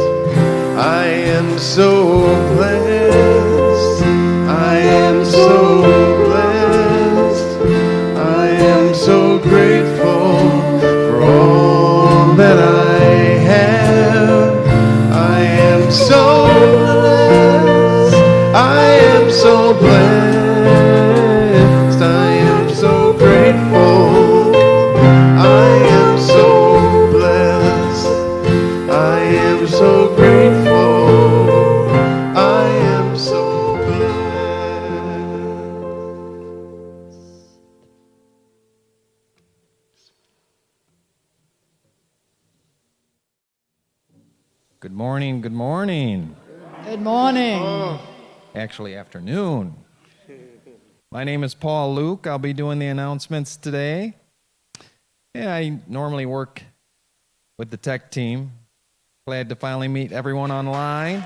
I am so blessed. I am so blessed. I am so grateful for all that I have. I am so blessed. I am so blessed. I am so grateful. I am so blessed. I am so grateful. I am so blessed. Good morning, good morning. Good morning. Actually, afternoon. My name is Paul Luke. I'll be doing the announcements today. Yeah, I normally work with the tech team. Glad to finally meet everyone online.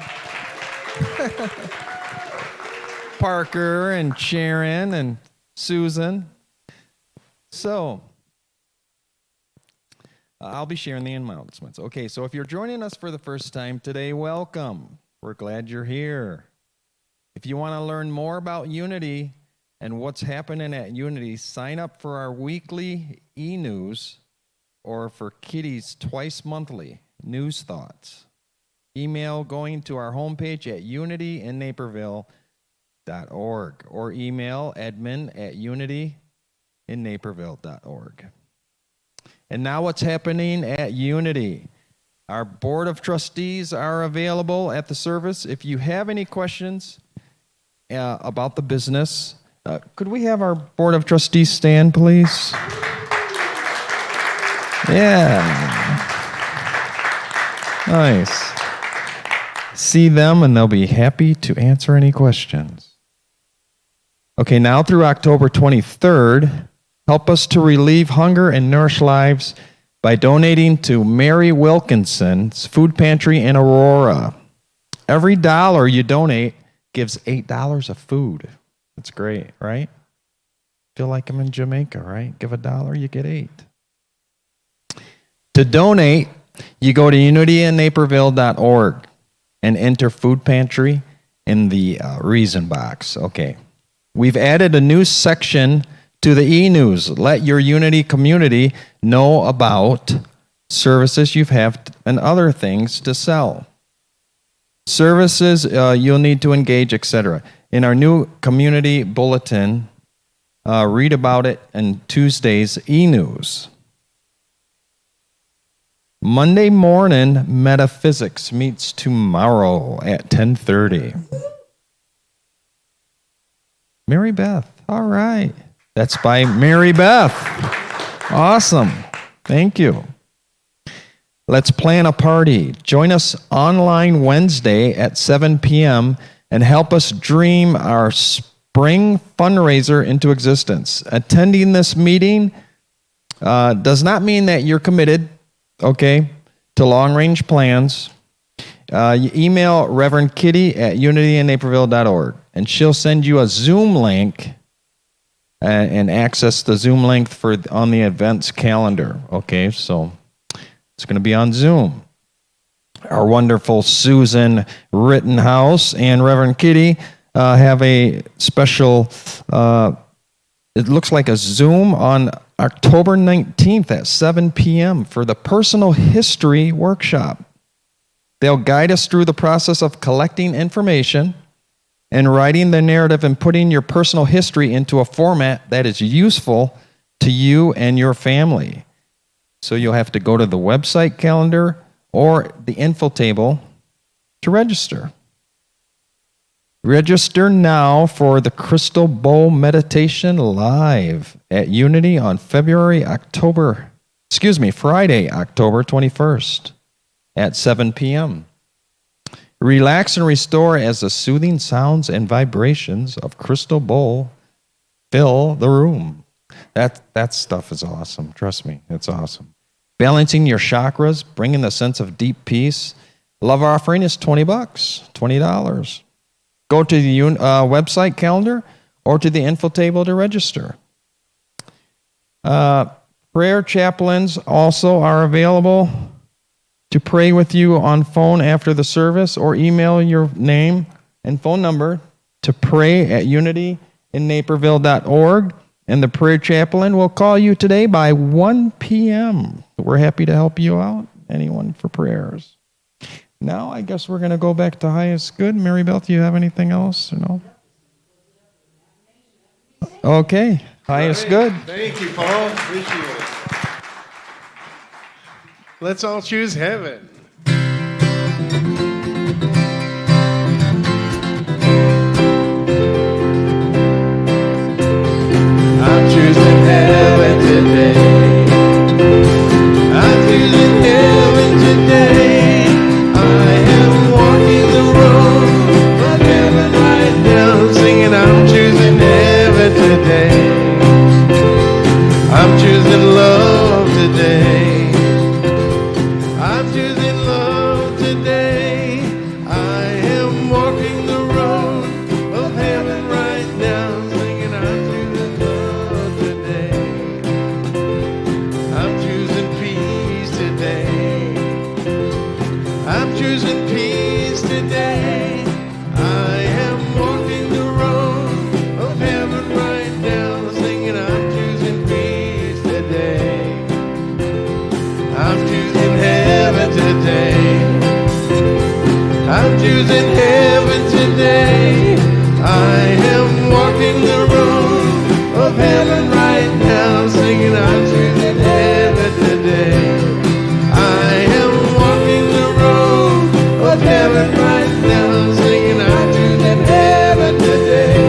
Parker and Sharon and Susan. So, I'll be sharing the announcements. Okay, so if you're joining us for the first time today, welcome. We're glad you're here. If you want to learn more about Unity and what's happening at Unity, sign up for our weekly e-news or for Kitty's twice monthly news thoughts. Email going to our homepage at unityinnaperville.org or email admin@unityinnaperville.org. And now what's happening at Unity. Our Board of Trustees are available at the service. If you have any questions about the business, could we have our Board of Trustees stand, please? Yeah. Nice. See them and they'll be happy to answer any questions. Okay, now through October 23rd, help us to relieve hunger and nourish lives by donating to Mary Wilkinson's Food Pantry in Aurora. Every dollar you donate gives $8 of food. That's great, right? Feel like I'm in Jamaica, right? Give $1, you get $8. To donate, you go to unityinnaperville.org and enter Food Pantry in the reason box. Okay. We've added a new section to the e-news. Let your Unity community know about services you have and other things to sell. Services you'll need to engage, etc. In our new community bulletin, read about it in Tuesday's e-news. Monday morning metaphysics meets tomorrow at 10:30. Mary Beth, all right. That's by Mary Beth. Awesome. Thank you. Let's plan a party. Join us online Wednesday at 7 p.m. and help us dream our spring fundraiser into existence. Attending this meeting does not mean that you're committed, okay, to long-range plans. You email Reverend Kitty at unityinnaperville.org, and she'll send you a Zoom link and access the Zoom link on the events calendar. Okay, so it's going to be on Zoom. Our wonderful Susan Rittenhouse and Reverend Kitty have a special, it looks like a Zoom on October 19th at 7 p.m. for the Personal History Workshop. They'll guide us through the process of collecting information and writing the narrative and putting your personal history into a format that is useful to you and your family. So you'll have to go to the website calendar or the info table to register. Register now for the Crystal Bowl Meditation Live at Unity on Friday, October 21st at 7 p.m. Relax and restore as the soothing sounds and vibrations of Crystal Bowl fill the room. That stuff is awesome. Trust me, it's awesome. Balancing your chakras, bringing the sense of deep peace. Love offering is $20, $20. Go to the website calendar or to the info table to register. Prayer chaplains also are available to pray with you on phone after the service, or email your name and phone number to pray@unityinnaperville.org, and the prayer chaplain will call you today by 1 p.m. We're happy to help you out, anyone for prayers. Now I guess we're going to go back to highest good. Mary Beth, do you have anything else or no? Okay, highest good. Thank you, Paul. Appreciate it. Let's all choose heaven. I'm choosing heaven today. I'm choosing heaven today. I am walking the road of heaven right now, singing I'm choosing heaven today. I'm choosing love today. I'm choosing love today. I am walking the road of heaven right now, singing I'm choosing love today. I'm choosing peace today. I'm choosing peace today. I am walking the road of heaven right now, singing I'm choosing peace today. I'm choosing heaven today. I'm choosing heaven today. I am walking the road of heaven right now, singing I'm choosing heaven today. I am walking the road of heaven right now, singing I'm choosing heaven today.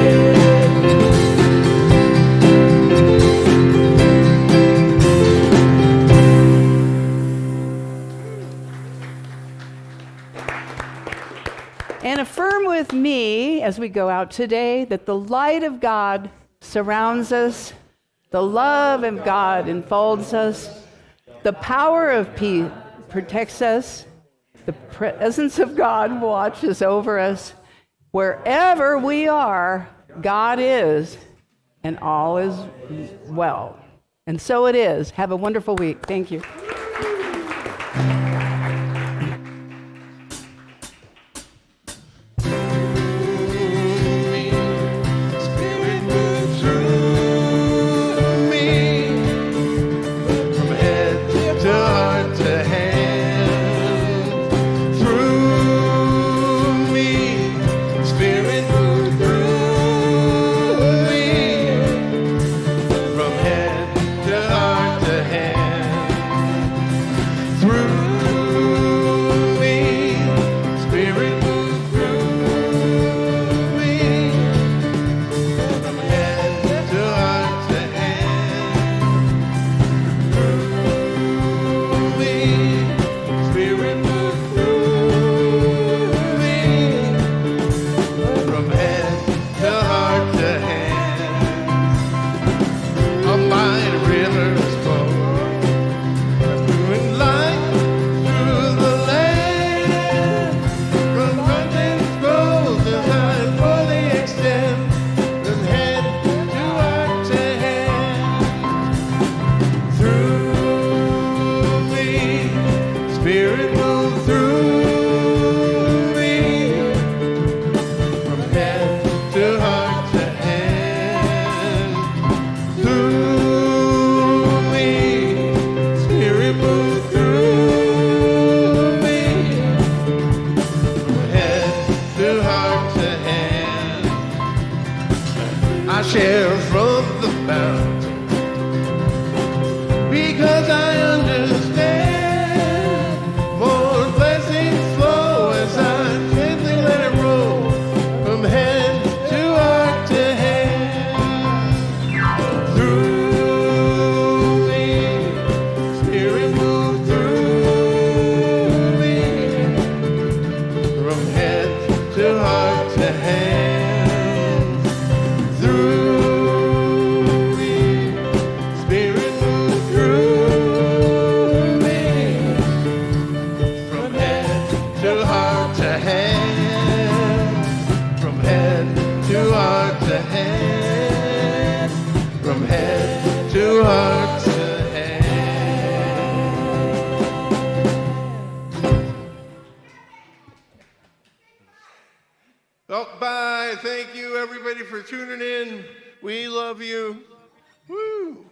And affirm with me as we go out today that the light of God surrounds us, the love of God enfolds us, the power of peace protects us, the presence of God watches over us. Wherever we are, God is, and all is well. And so it is. Have a wonderful week. Thank you. Spirit move through me, from head to heart to hand. Through me, Spirit move through me, from head to heart to hand. Well, bye. Thank you, everybody, for tuning in. We love you. Woo!